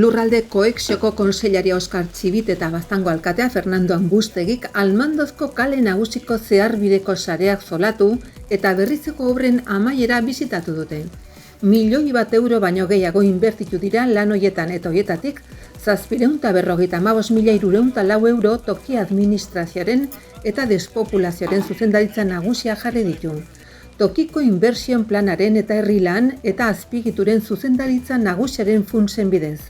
Lurralde Koexioko konseilari Oskar Txibit eta Baztango alkatea Fernando Ambustegik Almandozko kale nagusiko zeharbideko sareak zolatu eta berritzeko obren amaiera bisitatu dute. €1.000.000 baino gehiago inbertitu dira lan hoietan eta hoietatik 755.304 toki administrazioaren eta despopulazioaren zuzendaritza nagusia jarri ditu. Tokiko inbertsioen planaren eta herri lan eta azpigituren zuzendaritza nagusiaren funtsen bidez.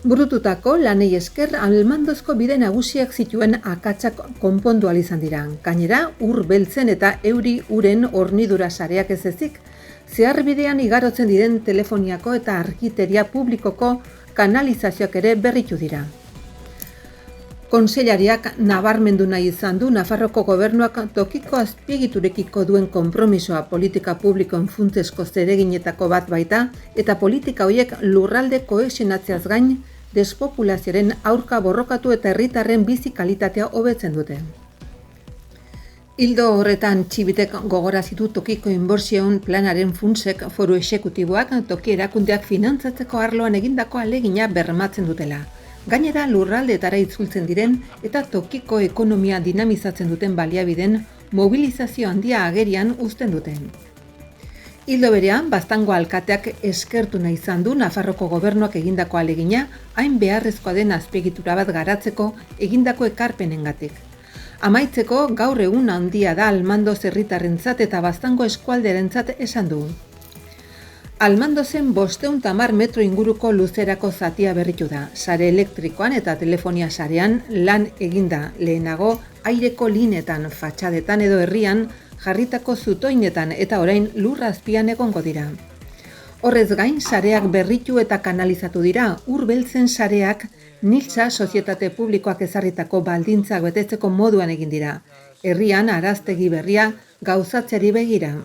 Burututako lanei esker Almandozko bide nagusiak zituen akatsak konpondu ahal izan dira. Gainera, ur beltzen eta euri uren hornidura sareak ez ezik, zeharbidean igarotzen diren telefoniako eta argiteria publikoko kanalizazioak ere berritu dira. Konseilariak nabarmendu nahi izan du Nafarroko gobernuak tokiko azpiegiturekiko duen konpromisoa politika publikoen funtsezko zereginetako bat baita eta politika horiek lurralde kohesionatzeaz gain despopulazioaren aurka borrokatu eta herritarren bizi kalitatea hobetzen dute. Ildo horretan Txibitek gogorazitu tokiko inbertsioen planaren funtsek foru exekutiboak toki erakundeak finantzatzeko arloan egindako ahalegina bermatzen dutela. Gainera lurraldeetara itzultzen diren eta tokiko ekonomia dinamizatzen duten baliabideen mobilizazio handia agerian uzten duten. Ildo berean, Baztango alkateak eskertu nahi izan du Nafarroko gobernuak egindako ahalegina hain beharrezkoa den azpiegitura bat garatzeko egindako ekarpenengatik. Amaitzeko, gaur egun handia da Almandoz herritarrentzat eta Baztango eskualdearentzat esan du. Almandozen 510 metro inguruko luzerako zatia berritu da. Sare elektrikoan eta telefonia sarean lan eginda lehenago aireko linetan, fatxadetan edo herrian jarritako zutoinetan eta orain lur azpian egongo dira. Horrez gain, sareak berritu eta kanalizatu dira, ur beltzen sareak Niltza sozietate publikoak ezarritako baldintzak betetzeko moduan egin dira. Herrian araztegi berria gauzatzeari begira.